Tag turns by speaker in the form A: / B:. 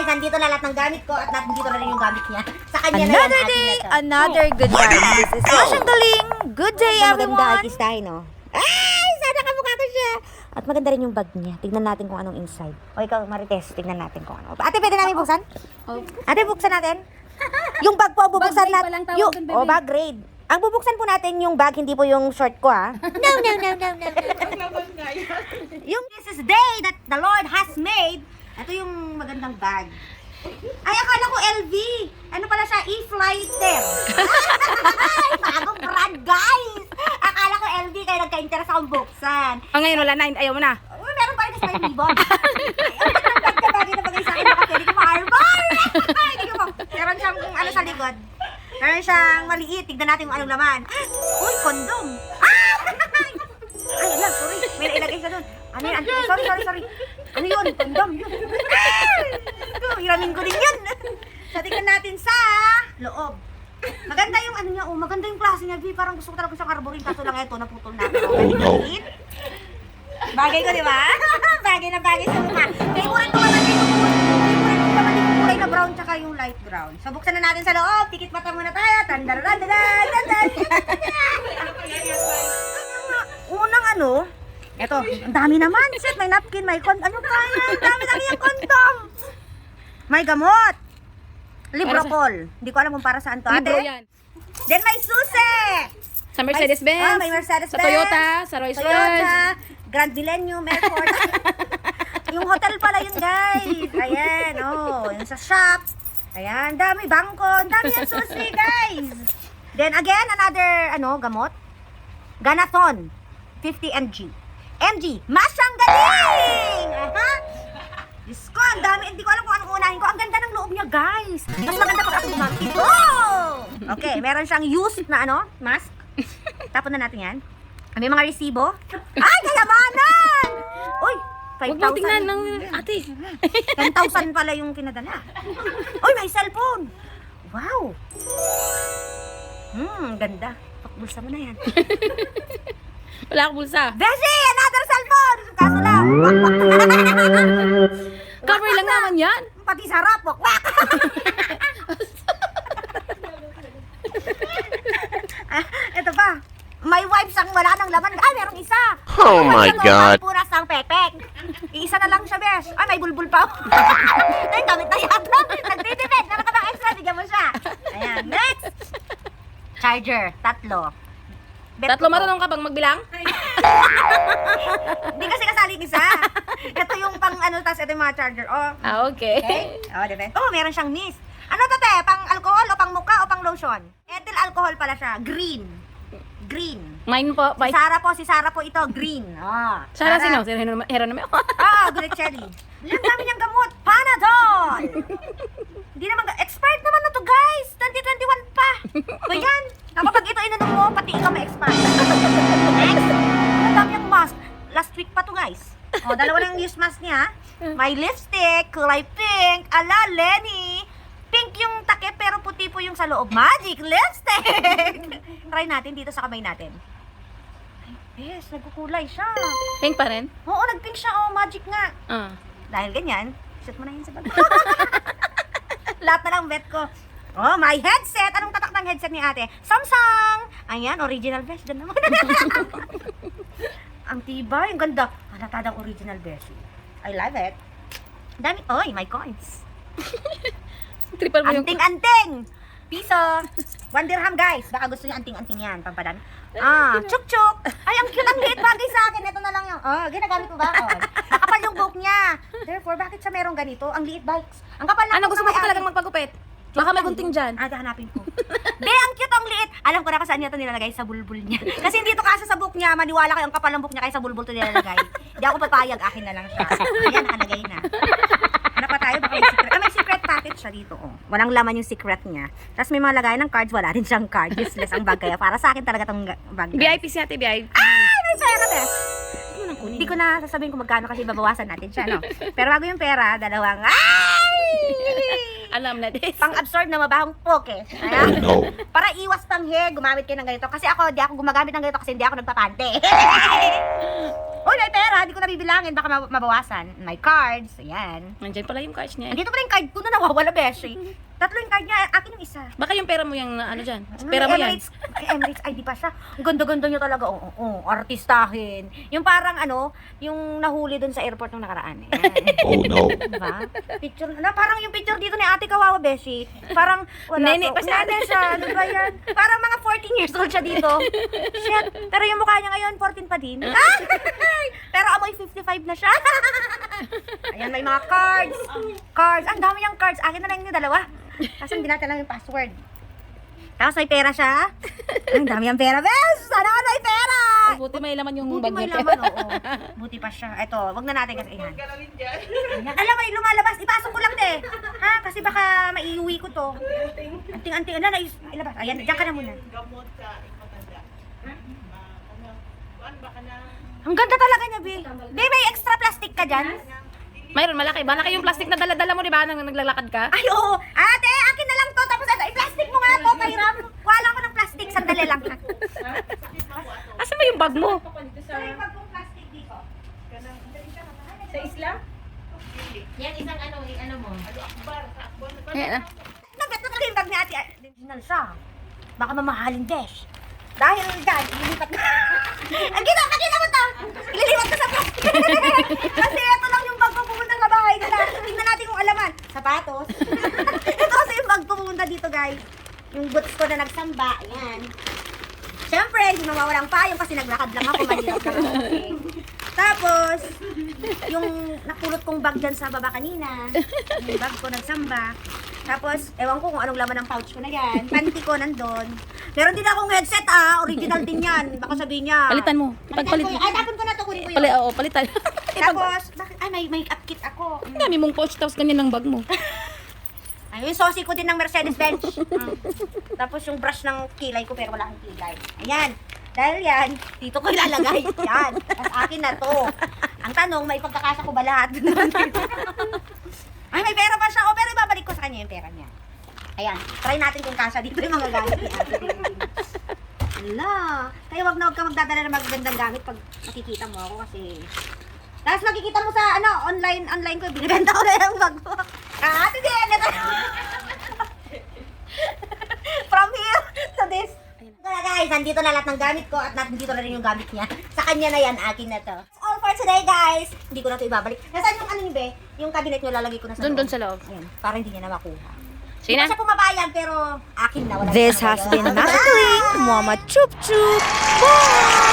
A: nandito na lahat ng gamit ko at nandito na rin yung gamit niya. Sa kanya na yan,
B: Another
A: atin
B: day,
A: na to.
B: another good vibes. This is Masyang Galing. Good day,
A: Maganda
B: everyone.
A: artistahin, no? Ay, sana kamukha ko siya. At maganda rin yung bag niya. Tignan natin kung anong inside. O ikaw, Marites, tignan natin kung ano. Ate, pwede namin buksan? Ate, buksan natin. Yung bag po, bubuksan
C: Bag grade
A: natin.
C: pa lang tawag dun, baby.
A: Bag grade. Ang bubuksan po natin yung bag, hindi po yung short ko, ha? No. Yung this is day that the Lord has made. Ito yung magandang bag. Ay, akala ko LV. Ano pala siya? E-Flighter. Ay, bagong brand, guys. Akala ko LV, kaya nagka-interest akong buksan.
C: Ngayon wala na, ayaw mo na.
A: Uy, meron pa rin kasi may ribbon. Ay, ang bag ka bagay na bagay sa akin. Baka pwede ko ma-arbor. Ay, hindi ko po. Meron siyang kung ano sa likod. Meron siyang maliit. Tignan natin kung anong laman. Uy, kondom. Ay, ala, sorry. May nailagay siya doon. Ano yun? Sorry. Ano yun? Kondom. Hiramin ko din yun. So, tignan natin sa loob. Maganda yung ano niya, maganda yung klase niya, V. Parang gusto ko talaga siyang arborin, kaso lang ito, naputol na ako. Galit. Bagay ko, di ba? Bagay na bagay sa mukha. Favorite ko naman yung kulay na brown tsaka yung light brown. So, buksan na natin sa loob. Tikit mata muna tayo. Tandaradadan. Unang ano, eto, ang dami naman. Shit, may napkin, may ano pa yan? Dami yung kondom. May gamot. Librocol. Hindi ko alam kung para saan to.
C: Libro
A: Ate?
C: yan.
A: Then may susi.
C: Sa Mercedes-Benz.
A: May Mercedes-Benz.
C: Sa Toyota, sa Rolls-Royce.
A: Toyota, Grand Millennium Airport. Yung hotel pala yun, guys. Ayan, yung sa shop. Ayan, dami bangko. Dami yung susi, guys. Then again, another, gamot. Ganathon. 50 mg. Masyang Galing! Aha! Diyos ko, ang dami. Hindi ko alam kung anong unahin ko. Ang ganda ng loob niya, guys. Mas maganda pag ako gumamit ito. Okay, meron siyang used na mask. Tapon na natin yan. May mga resibo. Ay, kayamanan! Uy,
C: Huwag mo
A: 5,000.
C: tingnan ng ate.
A: 10,000 pala yung kinadala. Uy, may cellphone. Wow. Ganda. Pakbulsa mo na yan.
C: Wala akong bulsa.
A: Beshi, another cellphone! Kaso lang.
C: Cover lang naman yan.
A: Pati sarap. Wak! Ito pa. May wipes ang wala ng laman. Ay, merong isa.
D: Oh my God.
A: Puras ang pepek. Iisa na lang siya, besh. Ay, may bulbul pa. Ay, gamit na yata. Nagtitipid. Naman ka bang extra? Bigyan mo siya. Ayan, next. Charger, 3. Bet
C: Tatlo
A: ko to.
C: marunong ka bang magbilang?
A: Hindi kasi kasali isa. Ito yung pang tas ito yung mga charger. Oh,
C: Okay.
A: diba? Oh, meron siyang mist. Ano to, te? Pang alcohol o pang mukha o pang lotion? Ethyl alcohol pala siya. Green.
C: Mine po.
A: Si Sarah po ito, green.
C: Sana sino? Hero naman ako.
A: Gretchelli. Ang dami niyang gamot. Panadol! Hindi naman, expired naman na to, guys. 2021 pa. O yan. Kapag ito inunom mo, pati ikaw may expired. Next. Ang dami niyang mask. Last week pa to, guys. Dalawa lang use mask niya. May lipstick, kulay pink, ala Lenny. Pink yung takip pero puti po yung sa loob. Magic lipstick! Try natin dito sa kamay natin. Ay, yes, nagkukulay siya.
C: Pink pa rin?
A: Oo, nag-pink siya. Magic nga. Dahil ganyan, shoot mo na yun sa bag. Lahat na lang bet ko. My headset. Anong tatak ng headset ni ate? Samsung! Ayan, original best. Doon naman. Ang tibay, ang ganda. Halatadang original best. I love it. Dami. Oy, my coins.
C: Triple mo yung...
A: Anting-anting! Piso! 1 dirham, guys. Baka gusto niyo anting-anting yan. Pampadami. Chuk-chuk! Ay, ang cute, ang liit bagay sa akin. Ito na lang yung... ginagamit mo ba? Nakapal yung buhok niya. Therefore, bakit siya merong ganito? Ang liit bikes. Ang kapal ng
C: Ano,
A: buhok
C: gusto
A: na
C: mo
A: may
C: ko talagang
A: ate.
C: magpagupit? Baka may gunting dyan.
A: Hanapin ko. Ang cute, ang liit. Alam ko na kung saan niya ito nilalagay, sa bulbul niya. Kasi hindi ito kasi sa buhok niya. Maniwala kayo, ang kapal ng buhok niya kaya sa bulbul ito nilalagay. Hindi ako papayag, akin na lang siya. Ayan, nakalagay na. Hanap pa tayo, baka may secret. May secret package siya dito. Walang laman yung secret niya. Tapos may mga lagay ng cards, wala rin siyang card. Useless ang bag kaya. Para sa akin talaga itong bag.
C: VIP si ate, VIP.
A: May pera, bes! Hindi ko na sasabihin kung magkano kasi babawasan natin siya, no? Pero bago yung pera, dalawang...
C: Alam na this.
A: Pang-absorb na mabahong poke. Ayan.
D: No.
A: Para iwas tanghe, gumamit kayo ng ganito. Kasi ako, di ako gumagamit ng ganito kasi hindi ako nagpapante. Uy, may pera, hindi ko na bibilangin, baka mabawasan. May cards, ayan.
C: Nandyan pala yung cards niya.
A: Andito pala yung card ko na nawawala, beshi. Tatlo yung card niya, akin yung isa.
C: Baka yung pera mo yung ano dyan. Pera mo yan.
A: Emirates ID pa siya. Ang ganda-ganda niya talaga. Artistahin. Yung parang ano, yung nahuli dun sa airport nung nakaraan.
D: Oh no.
A: Diba? Picture, parang yung picture dito ni Ate Kawawa, beshi. Parang wala
C: Nene pa siya.
A: Nene siya. Ano ba yan? Parang mga 14 years old siya dito. Shit. Pero yung mukha niya ngayon, 14 pa din. Pero amoy 55 na siya. Ayan, may mga cards. Cards. Ang dami yung cards. Akin na lang yung dalawa. Kasi hindi natin lang yung password. Tapos may pera siya. Ang dami yung pera, bes! Sana ka may pera!
C: Buti may laman yung
A: Buti
C: bag
A: may
C: niya.
A: laman, oo. Buti pa siya. Ito, wag na natin kasi yan. Ayan. Alam mo, lumalabas. Ipasok ko lang, te. Ha? Kasi baka maiuwi ko to. Anting-anting. Ano, ilabas. Ayan, diyan ka na muna. Ang ganda talaga niya, Bi. Bi, may extra plastic ka dyan?
C: Mayroon, malaki. Malaki yung plastic na dala-dala mo, di ba? Nang naglalakad ka.
A: Ay, oo. Ate, akin na lang to. Tapos, i-plastic mo nga to. Pahiram. Kuha lang ko ng plastic. Sandali lang.
C: Asan ba yung bag mo?
A: Sorry, pag kong plastic dito.
E: Sa isla?
B: Yan, isang ano mo.
C: Ayan, ah.
A: Nagat na yung bag ni ate. Original siya. Baka mamahalin, Desh. Dahil dyan, ililipat na. Ang kita mo to. Ililipat ko sa plastic. Kasi ito lang yung bag ko pumunta sa bahay. Tingnan natin kung alaman. Sapatos. Ito kasi yung bag ko pumunta dito, guys. Yung boots ko na nagsamba. Ayan. Siyempre, hindi mawawalang payong kasi naglakad lang ako. Mahirap lang ako. Okay. Tapos, yung napulot kong bag dyan sa baba kanina. Yung bag ko nagsamba. Tapos, ewan ko kung anong laman ng pouch ko na yan. Panty ko nandun. Meron din akong headset original din yan. Baka sabihin niya.
C: Palitan mo.
A: Pagpalit ko yun. Ay, tapon ko na to. Kunin ko yun.
C: Oo, palitan.
A: Tapos, ay, may makeup kit ako.
C: Ang dami mong pouch, tapos ganyan ang bag mo.
A: Ay, yung sosi ko din ng Mercedes-Benz. Tapos yung brush ng kilay ko, pero wala akong kilay. Ayan. Dahil yan, dito ko ilalagay. Yan. Tapos akin na to. Ang tanong, may pagkakasa ko ba lahat? Ay, may pera pa siya. Pero ibabalik ko sa kanya yung pera niya. Ayan. Try natin kung kasha dito yung mga gamit niya. Hala. Kaya wag na wag ka magdadala ng magagandang gamit pag nakikita mo ako kasi... Tapos makikita mo sa online ko, binibenta ko na yung bag mo. Ate din, ito. From here to this. Ito na guys, nandito na lahat ng gamit ko at nandito na rin yung gamit niya. Sa kanya na yan, akin na to. That's all for today guys. Hindi ko na to ibabalik. Nasaan yung ano ni Be? Yung cabinet nyo lalagay ko na sa
C: Doon sa loob.
A: Ayan, para hindi niya na makuha.
C: Sige
A: Hindi
C: na.
A: pa siya pumabayag pero akin na. Wala
B: This
A: siyang
B: has
A: ngayon.
B: been Masculine Mama Chup Chup. Bye!